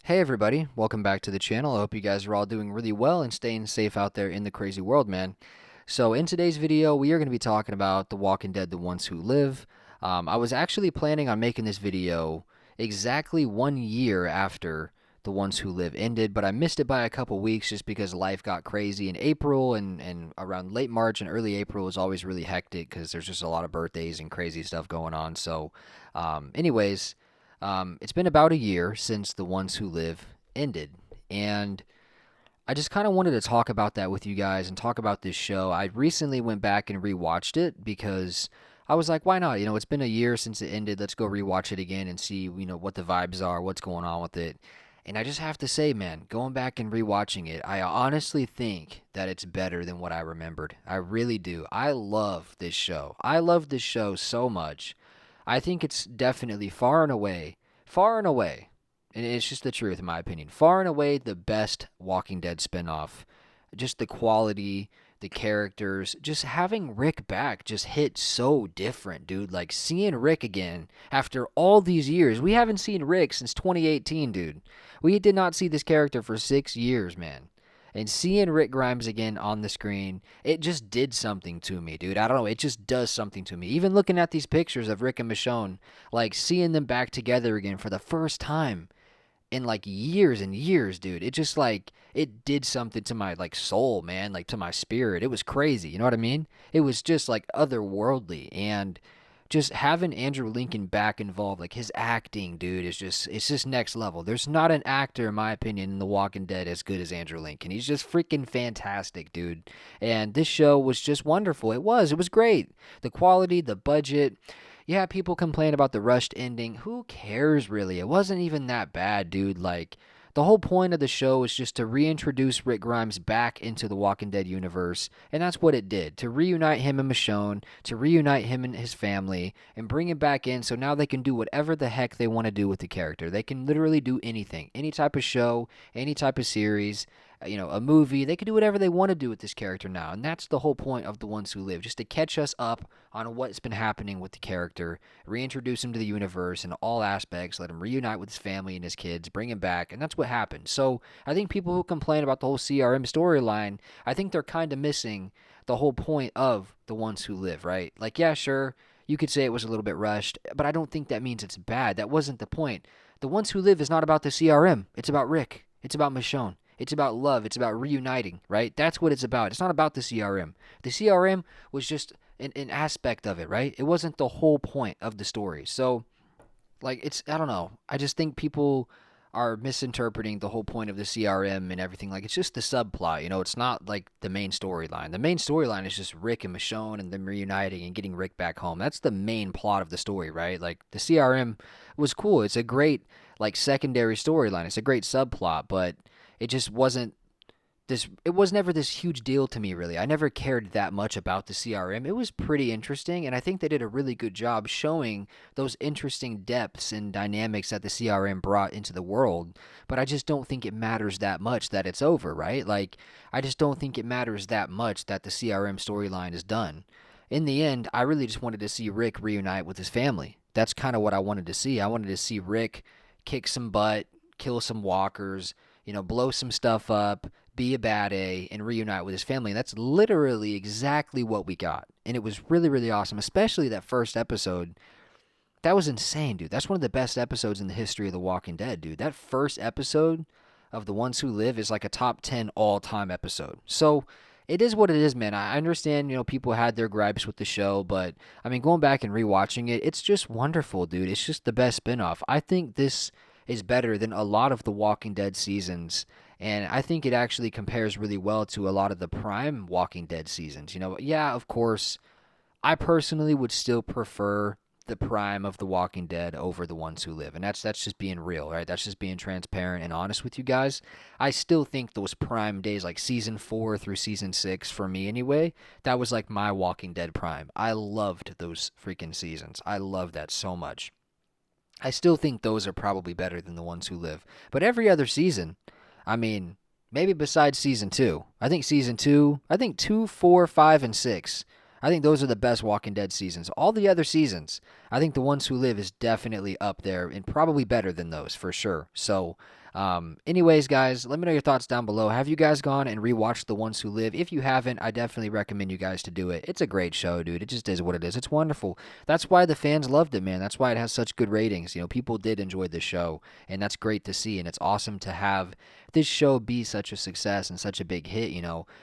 Hey everybody, welcome back to the channel. I hope you guys are all doing really well and staying safe out there in the crazy world, man. So in today's video, we are going to be talking about The Walking Dead, The Ones Who Live. I was actually planning on making this video exactly 1 year after The Ones Who Live ended, but I missed it by a couple weeks just because life got crazy in April and around late March and early April was always really hectic because there's just a lot of birthdays and crazy stuff going on. Anyways, it's been about a year since The Ones Who Live ended, and I just kind of wanted to talk about that with you guys and talk about this show. I recently went back and rewatched it because I was like, why not? It's been a year since it ended. Let's go rewatch it again and see, what the vibes are, what's going on with it. And I just have to say, man, going back and rewatching it, I honestly think that it's better than what I remembered. I really do. I love this show. I love this show so much. I think it's definitely far and away, and it's just the truth in my opinion, far and away the best Walking Dead spinoff. Just the quality, the characters, just having Rick back just hit so different, dude. Like seeing Rick again after all these years. We haven't seen Rick since 2018, dude. We did not see this character for 6 years, man. And seeing Rick Grimes again on the screen, it just did something to me, dude. I don't know. It just does something to me. Even looking at these pictures of Rick and Michonne, like seeing them back together again for the first time in like years and years, dude. It just like it did something to my like soul, man, like to my spirit. It was crazy, you know what I mean? It was just like otherworldly, and just having Andrew Lincoln back involved, like his acting, dude, is just it's just next level. There's not an actor in my opinion in The Walking Dead as good as Andrew Lincoln. He's just freaking fantastic, dude. And this show was just wonderful. It was great. The quality, the budget, yeah, people complain about the rushed ending. Who cares, really? It wasn't even that bad, dude. Like, the whole point of the show is just to reintroduce Rick Grimes back into the Walking Dead universe, and that's what it did. To reunite him and Michonne, to reunite him and his family, and bring him back in so now they can do whatever the heck they want to do with the character. They can literally do anything. Any type of show, any type of series, a movie. They can do whatever they want to do with this character now. And that's the whole point of The Ones Who Live, just to catch us up on what's been happening with the character, reintroduce him to the universe in all aspects, let him reunite with his family and his kids, bring him back, and that's what happened. So I think people who complain about the whole CRM storyline, I think they're kind of missing the whole point of The Ones Who Live, right? Like, yeah, sure, you could say it was a little bit rushed, but I don't think that means it's bad. That wasn't the point. The Ones Who Live is not about the CRM. It's about Rick. It's about Michonne. It's about love. It's about reuniting, right? That's what it's about. It's not about the CRM. The CRM was just an aspect of it, right? It wasn't the whole point of the story. So, like, I don't know. I just think people are misinterpreting the whole point of the CRM and everything. Like, it's just the subplot, It's not, like, the main storyline. The main storyline is just Rick and Michonne and them reuniting and getting Rick back home. That's the main plot of the story, right? Like, the CRM was cool. It's a great, like, secondary storyline. It's a great subplot, but it just wasn't it was never this huge deal to me, really. I never cared that much about the CRM. It was pretty interesting, and I think they did a really good job showing those interesting depths and dynamics that the CRM brought into the world. But I just don't think it matters that much that it's over, right? Like, I just don't think it matters that much that the CRM storyline is done. In the end, I really just wanted to see Rick reunite with his family. That's kind of what I wanted to see. I wanted to see Rick kick some butt, kill some walkers, blow some stuff up, be a bad A, and reunite with his family. And that's literally exactly what we got. And it was really, really awesome, especially that first episode. That was insane, dude. That's one of the best episodes in the history of The Walking Dead, dude. That first episode of The Ones Who Live is like a top 10 all-time episode. So it is what it is, man. I understand, people had their gripes with the show, but, I mean, going back and rewatching it, it's just wonderful, dude. It's just the best spinoff. I think this is better than a lot of the Walking Dead seasons, and I think it actually compares really well to a lot of the prime Walking Dead seasons. Yeah, of course, I personally would still prefer the prime of the Walking Dead over The Ones Who Live, and that's just being real, right? That's just being transparent and honest with you guys. I still think those prime days, like season 4 through season 6, for me anyway, that was like my Walking Dead prime. I loved those freaking seasons. I loved that so much. I still think those are probably better than The Ones Who Live. But every other season, I mean, maybe besides season 2. I think season 2, I think 2, 4, 5, and 6. I think those are the best Walking Dead seasons. All the other seasons, I think The Ones Who Live is definitely up there and probably better than those for sure. So, Anyways, guys, let me know your thoughts down below. Have you guys gone and rewatched The Ones Who Live? If you haven't, I definitely recommend you guys to do it. It's a great show, dude. It just is what it is. It's wonderful. That's why the fans loved it, man. That's why it has such good ratings. People did enjoy the show, and that's great to see. And it's awesome to have this show be such a success and such a big hit.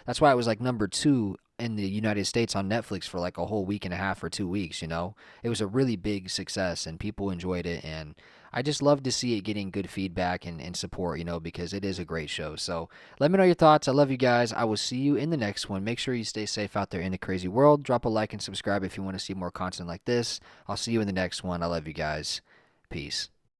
That's why it was like number 2 in the United States on Netflix for like a whole week and a half or 2 weeks. It was a really big success, and people enjoyed it, and I just love to see it getting good feedback and support, because it is a great show. So let me know your thoughts. I love you guys. I will see you in the next one. Make sure you stay safe out there in the crazy world. Drop a like and subscribe if you want to see more content like this. I'll see you in the next one. I love you guys. Peace.